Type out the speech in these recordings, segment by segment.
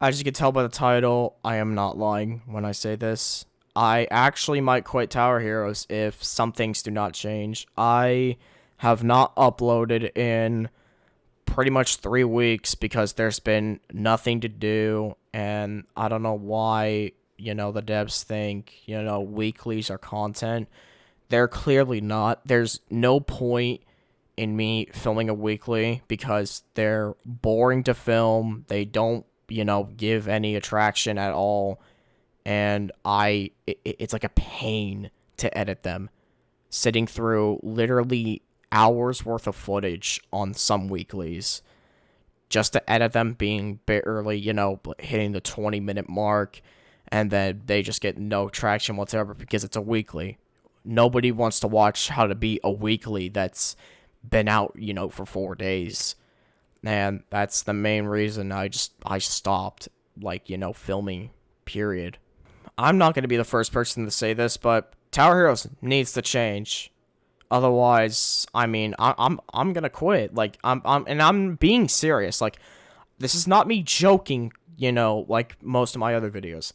As you can tell by the title, I am not lying when I say this. I actually might quit Tower Heroes if some things do not change. I have not uploaded in pretty much 3 weeks because there's been nothing to do, and I don't know why, the devs think, weeklies are content. They're clearly not. There's no point in me filming a weekly because they're boring to film. They don't, give any attraction at all. And it's like a pain to edit them. Sitting through literally hours worth of footage on some weeklies just to edit them being barely, hitting the 20-minute mark, and then they just get no traction whatsoever because it's a weekly. Nobody wants to watch how to be a weekly that's been out, for 4 days. And that's the main reason I stopped, filming, period. I'm not going to be the first person to say this, but Tower Heroes needs to change. Otherwise, I'm gonna quit. I'm being serious. This is not me joking. Like most of my other videos.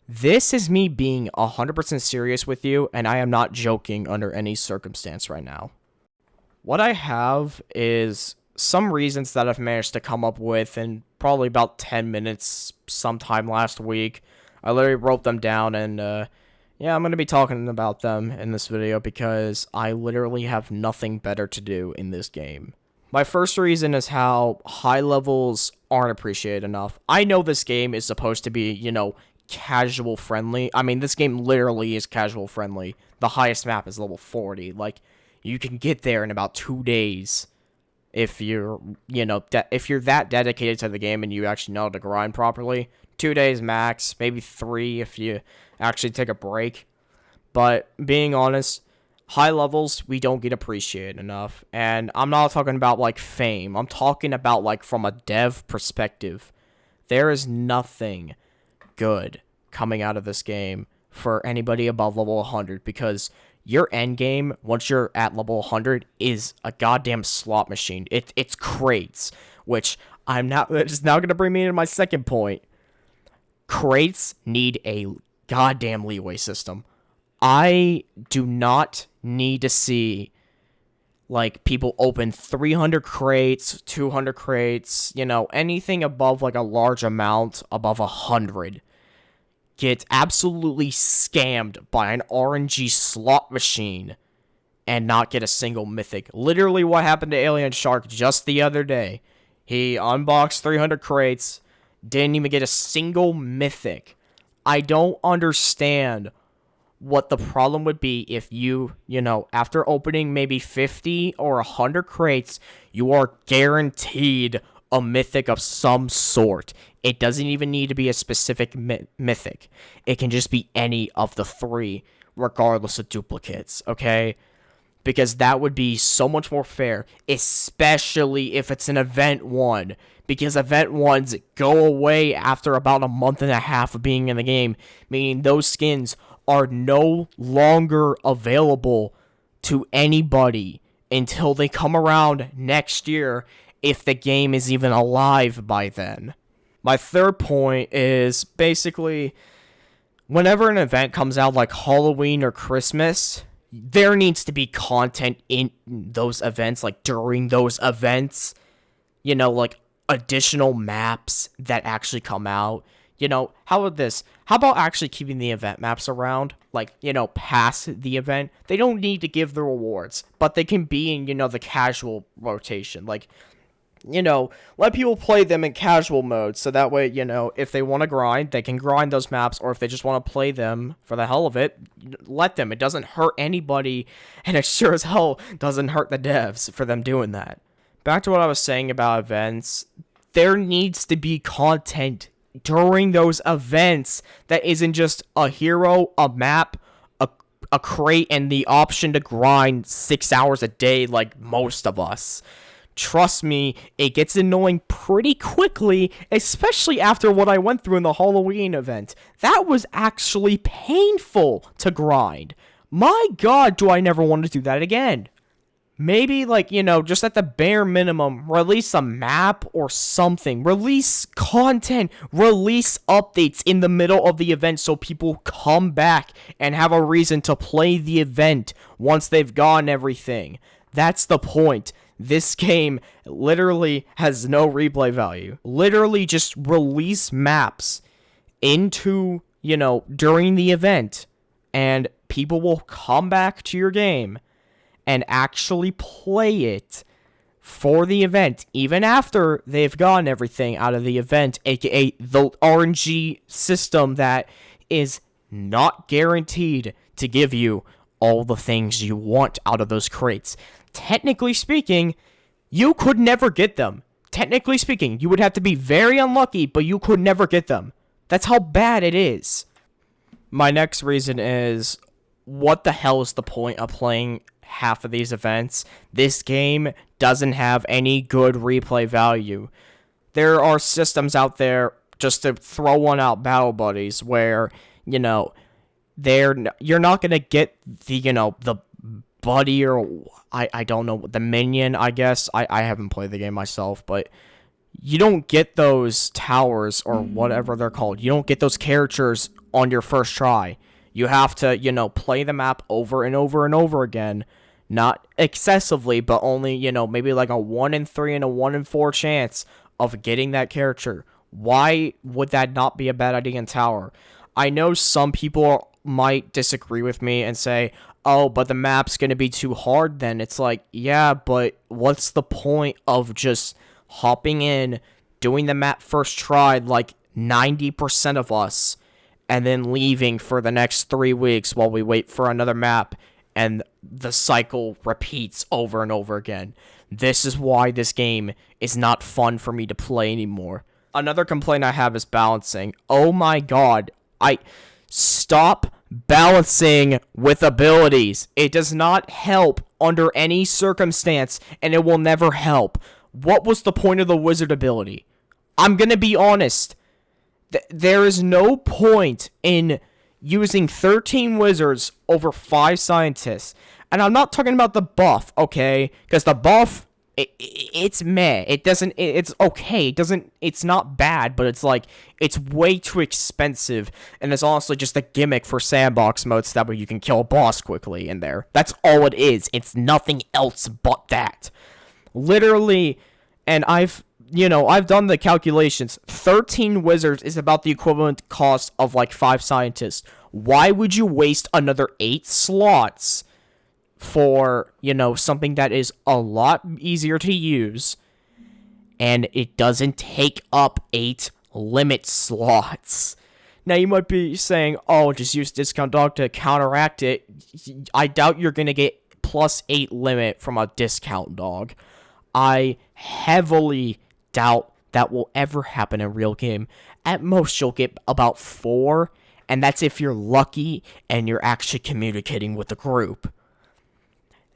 This is me being 100% serious with you, and I am not joking under any circumstance right now. What I have is some reasons that I've managed to come up with in probably about 10 minutes sometime last week. I literally wrote them down, and yeah, I'm going to be talking about them in this video because I literally have nothing better to do in this game. My first reason is how high levels aren't appreciated enough. I know this game is supposed to be, casual friendly. This game literally is casual friendly. The highest map is level 40. You can get there in about 2 days if you're, if you're that dedicated to the game and you actually know how to grind properly. 2 days max, maybe 3 if you actually take a break. But being honest, high levels, we don't get appreciated enough. And I'm not talking about, fame. I'm talking about, from a dev perspective. There is nothing good coming out of this game for anybody above level 100 because your end game, once you're at level 100, is a goddamn slot machine. It's crates, which it's now going to bring me into my second point. Crates need a goddamn leeway system. I do not need to see people open 300 crates, 200 crates, anything above a large amount above 100 get absolutely scammed by an RNG slot machine and not get a single mythic. Literally what happened to Alien Shark just the other day. He unboxed 300 crates, didn't even get a single mythic. I don't understand what the problem would be if you, after opening maybe 50 or 100 crates, you are guaranteed a mythic of some sort. It doesn't even need to be a specific mythic. It can just be any of the 3, regardless of duplicates, okay? Because that would be so much more fair, especially if it's an event 1. Because event 1s go away after about a month and a half of being in the game, meaning those skins are no longer available to anybody until they come around next year, if the game is even alive by then. My third point is basically, whenever an event comes out like Halloween or Christmas, there needs to be content in those events, during those events, additional maps that actually come out. How about this? How about actually keeping the event maps around, past the event? They don't need to give the rewards, but they can be in, the casual rotation. Let people play them in casual mode, so that way, if they want to grind, they can grind those maps, or if they just want to play them for the hell of it, let them. It doesn't hurt anybody, and it sure as hell doesn't hurt the devs for them doing that. Back to what I was saying about events, there needs to be content during those events that isn't just a hero, a map, a crate, and the option to grind 6 hours a day like most of us. Trust me, it gets annoying pretty quickly, especially after what I went through in the Halloween event. That was actually painful to grind. My god, do I never want to do that again. Maybe, like, just at the bare minimum, release a map or something. Release content. Release updates in the middle of the event so people come back and have a reason to play the event once they've gotten everything. That's the point. This game literally has no replay value. Literally just release maps into, during the event, and people will come back to your game and actually play it for the event, even after they've gotten everything out of the event, aka the RNG system that is not guaranteed to give you all the things you want out of those crates. Technically speaking, you could never get them. Technically speaking, you would have to be very unlucky, but you could never get them. That's how bad it is. My next reason is, what the hell is the point of playing half of these events? This game doesn't have any good replay value. There are systems out there, just to throw one out, Battle Buddies, where, you're not gonna get the buddy, or I don't know, the minion, I guess. I haven't played the game myself, but you don't get those towers, or whatever they're called. You don't get those characters on your first try. You have to, play the map over and over and over again. Not excessively, but only, maybe like a 1 in 3 and a 1 in 4 chance of getting that character. Why would that not be a bad idea in Tower? I know some people might disagree with me and say, oh, but the map's going to be too hard then. It's like, yeah, but what's the point of just hopping in, doing the map first try like 90% of us, and then leaving for the next 3 weeks while we wait for another map, and the cycle repeats over and over again? This is why this game is not fun for me to play anymore. Another complaint I have is balancing. Oh my god, stop balancing with abilities. It does not help under any circumstance, and it will never help. What was the point of the wizard ability? I'm gonna be honest. There is no point in using 13 wizards over 5 scientists. And I'm not talking about the buff, okay? Because the buff, it's meh. It's okay. It's not bad, but it's way too expensive. And it's honestly just a gimmick for sandbox modes, that way you can kill a boss quickly in there. That's all it is. It's nothing else but that. Literally, and I've done the calculations. 13 wizards is about the equivalent cost of like 5 scientists. Why would you waste another 8 slots for, something that is a lot easier to use, and it doesn't take up 8 limit slots? Now, you might be saying, oh, just use discount dog to counteract it. I doubt you're going to get plus 8 limit from a discount dog. I heavily doubt that will ever happen in real game. At most, you'll get about 4, and that's if you're lucky and you're actually communicating with the group.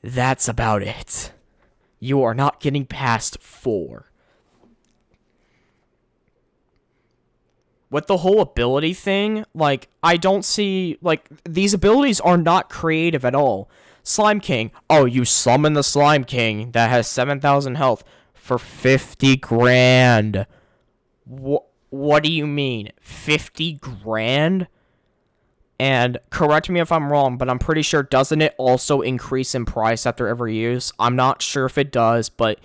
That's about it. You are not getting past 4. With the whole ability thing, I don't see, these abilities are not creative at all. Slime King. Oh, you summon the Slime King that has 7,000 health for 50 grand. What do you mean? 50 grand? And correct me if I'm wrong, but I'm pretty sure, doesn't it also increase in price after every use? I'm not sure if it does, but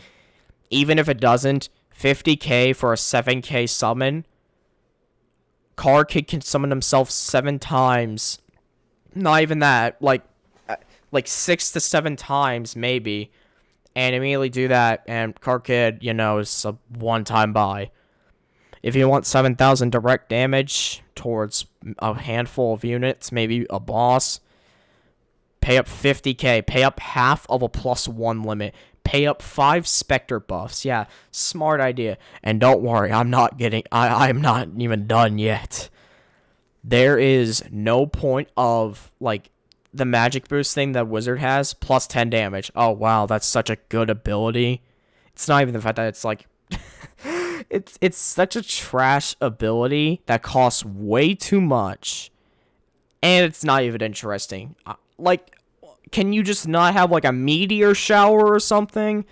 even if it doesn't, 50k for a 7k summon. Car Kid can summon himself 7 times. Not even that, like 6 to 7 times, maybe. And immediately do that, and Car Kid, is a one-time buy. If you want 7,000 direct damage towards a handful of units, maybe a boss, pay up 50k, pay up half of a +1 limit, pay up 5 Spectre buffs. Yeah, smart idea. And don't worry, I'm not even done yet. There is no point of, the magic boost thing that Wizard has, plus 10 damage. Oh, wow, that's such a good ability. It's not even the fact that it's, it's such a trash ability that costs way too much, and it's not even interesting. can you just not have like a meteor shower or something?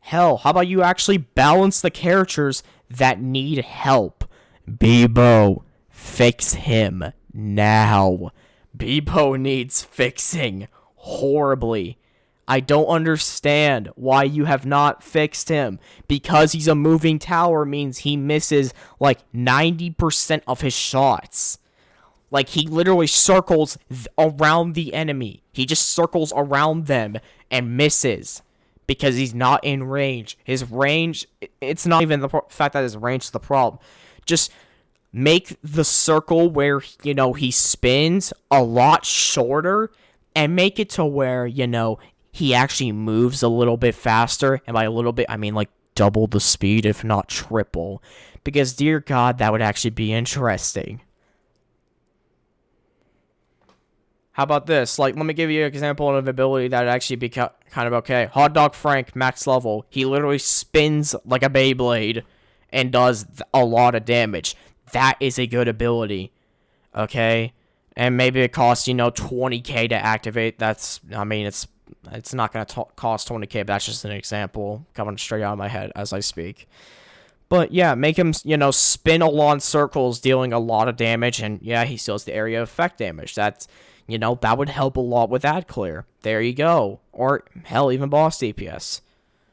Hell, how about you actually balance the characters that need help? Bebo, fix him now. Bebo needs fixing horribly. I don't understand why you have not fixed him. Because he's a moving tower means he misses like 90% of his shots. Like, he literally circles around the enemy. He just circles around them and misses. Because he's not in range. His range, it's not even the fact that his range is the problem. Just make the circle where, you know, he spins a lot shorter. And make it to where, you know, he actually moves a little bit faster. And by a little bit, I mean like double the speed, if not triple. Because, dear God, that would actually be interesting. How about this? Like, let me give you an example of an ability that would actually be kind of okay. Hot Dog Frank, max level. He literally spins like a Beyblade and does a lot of damage. That is a good ability. Okay? And maybe it costs, you know, 20k to activate. That's, I mean, it's not going to cost 20k, but that's just an example coming straight out of my head as I speak. But yeah, make him, you know, spin a lot in circles, dealing a lot of damage. And yeah, he still has the area effect damage. That's... You know, that would help a lot with ad clear. There you go. Or, hell, even boss DPS.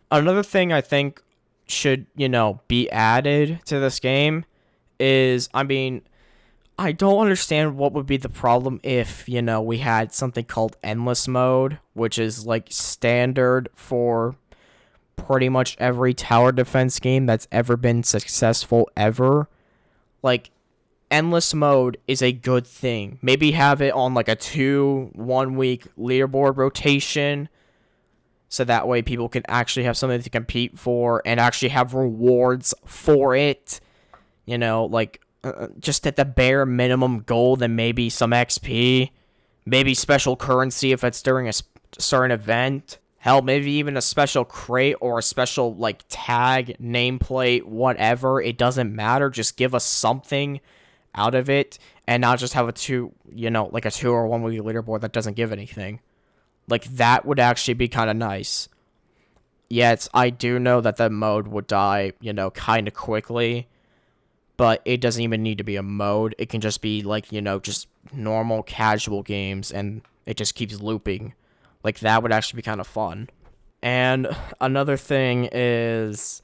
Another thing I think should, you know, be added to this game is, I mean, I don't understand what would be the problem if, you know, we had something called Endless Mode, which is, like, standard for pretty much every tower defense game that's ever been successful ever. Like, Endless Mode is a good thing. Maybe have it on like a 1 week leaderboard rotation. So that way people can actually have something to compete for and actually have rewards for it. You know, like just at the bare minimum goal, then maybe some XP. Maybe special currency if it's during a certain event. Hell, maybe even a special crate or a special like tag, nameplate, whatever. It doesn't matter. Just give us something out of it, and not just have a 2 or 1 week leaderboard that doesn't give anything. Like, that would actually be kind of nice. Yet, I do know that the mode would die, you know, kind of quickly, but it doesn't even need to be a mode. It can just be, like, you know, just normal casual games, and it just keeps looping. Like, that would actually be kind of fun. And another thing is,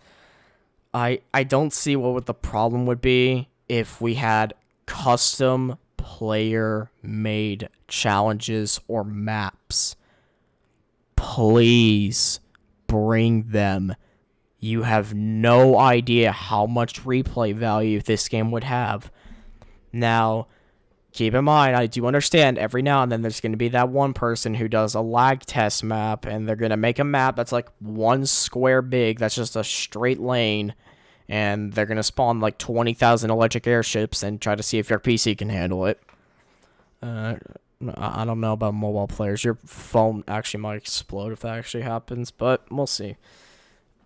I don't see what the problem would be if we had custom player-made challenges or maps. Please bring them. You have no idea how much replay value this game would have. Now, keep in mind, I do understand every now and then there's going to be that one person who does a lag test map, and they're going to make a map that's like 1 square big, that's just a straight lane, and they're going to spawn like 20,000 electric airships and try to see if your PC can handle it. I don't know about mobile players. Your phone actually might explode if that actually happens, but we'll see.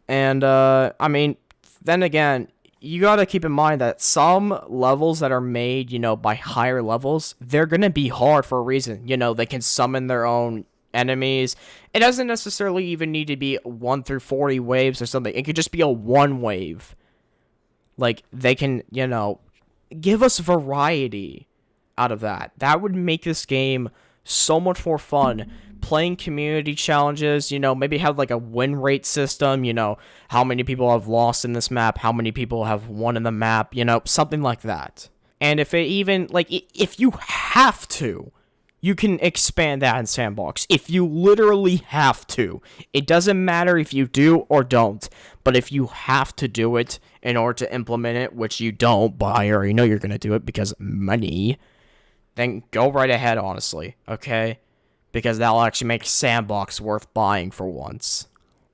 And, I mean, then again, you got to keep in mind that some levels that are made, you know, by higher levels, they're going to be hard for a reason. You know, they can summon their own enemies. It doesn't necessarily even need to be 1 through 40 waves or something. It could just be a 1 wave. Like, they can, you know, give us variety out of that. That would make this game so much more fun. Playing community challenges, you know, maybe have like a win rate system, you know, how many people have lost in this map, how many people have won in the map, you know, something like that. And if it even, like, if you have to, you can expand that in Sandbox. If you literally have to. It doesn't matter if you do or don't. But if you have to do it in order to implement it, which you don't, but I already know you're going to do it because money, then go right ahead, honestly, okay? Because that'll actually make Sandbox worth buying for once.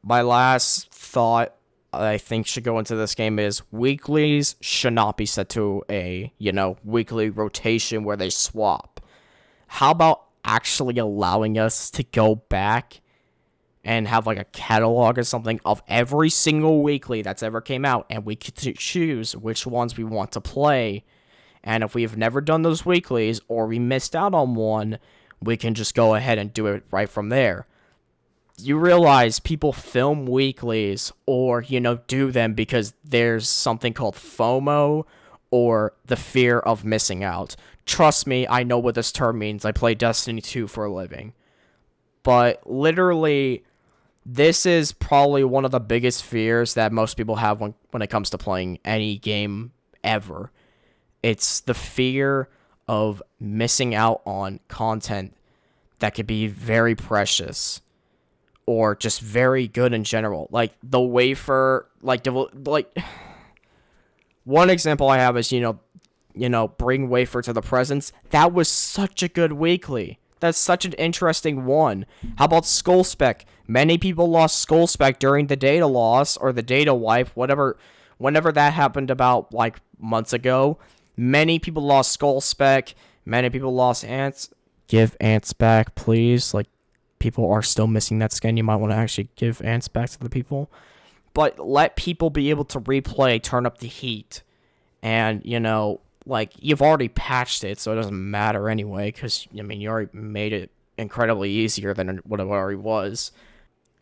My last thought I think should go into this game is weeklies should not be set to a, you know, weekly rotation where they swap. How about actually allowing us to go back and have like a catalog or something of every single weekly that's ever came out, and we could choose which ones we want to play. And if we've never done those weeklies or we missed out on one, we can just go ahead and do it right from there. You realize people film weeklies or, do them because there's something called FOMO, or the fear of missing out. Trust me, I know what this term means. I play Destiny 2 for a living. But literally, this is probably one of the biggest fears that most people have when it comes to playing any game ever. It's the fear of missing out on content that could be very precious or just very good in general. Like the wafer, one example I have is, bring wafer to the presence. That was such a good weekly. That's such an interesting one. How about Skull Spec? Many people lost Skull Spec during the data loss or the data wipe, whenever that happened about months ago. Many people lost Skull Spec. Many people lost Ants. Give Ants back, please. People are still missing that skin. You might want to actually give Ants back to the people. But let people be able to replay, turn up the heat. And, you've already patched it, so it doesn't matter anyway, because, you already made it incredibly easier than what it already was.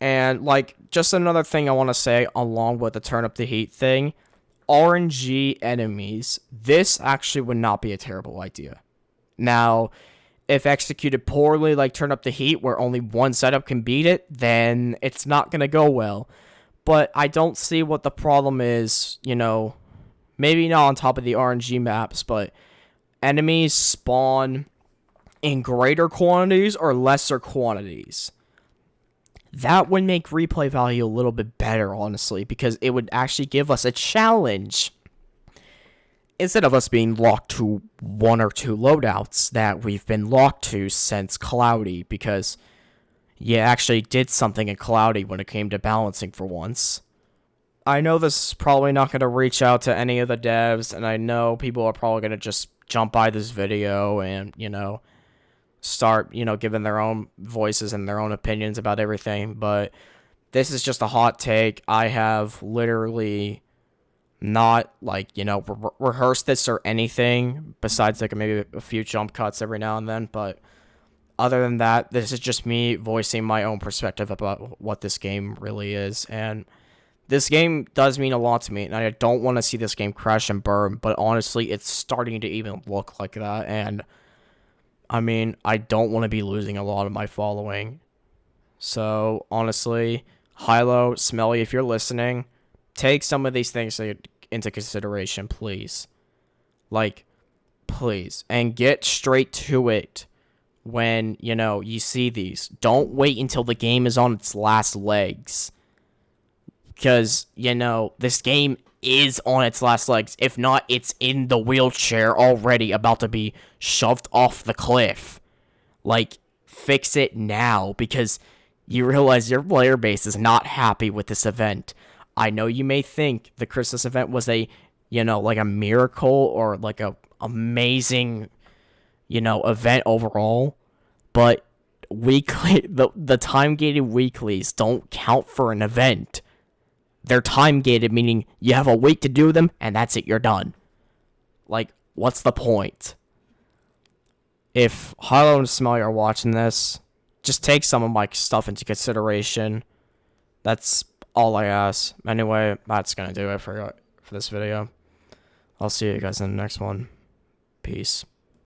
And, just another thing I want to say along with the turn up the heat thing, RNG enemies, this actually would not be a terrible idea. Now, if executed poorly, turn up the heat where only one setup can beat it, then it's not going to go well. But I don't see what the problem is, maybe not on top of the RNG maps, but enemies spawn in greater quantities or lesser quantities. That would make replay value a little bit better, honestly, because it would actually give us a challenge. Instead of us being locked to one or two loadouts that we've been locked to since Cloudy, because you actually did something in Cloudy when it came to balancing for once. I know this is probably not going to reach out to any of the devs, and I know people are probably going to just jump by this video and, start, giving their own voices and their own opinions about everything, but this is just a hot take. I have literally not, rehearsed this or anything, besides, maybe a few jump cuts every now and then, but other than that, this is just me voicing my own perspective about what this game really is, and this game does mean a lot to me, and I don't want to see this game crash and burn, but honestly, it's starting to even look like that, and I don't want to be losing a lot of my following. So, honestly, Hilo, Smelly, if you're listening, take some of these things into consideration, please. Please. And get straight to it when, you see these. Don't wait until the game is on its last legs. Because, this game is on its last legs. If not, it's in the wheelchair already, about to be shoved off the cliff. Fix it now, because you realize your player base is not happy with this event. I know you may think the Christmas event was a miracle or a amazing, event overall, but weekly, the time-gated weeklies don't count for an event. They're time-gated, meaning you have a week to do them, and that's it, you're done. What's the point? If Harlow and Smelly are watching this, just take some of my stuff into consideration. That's all I ask. Anyway, that's gonna do it for this video. I'll see you guys in the next one. Peace.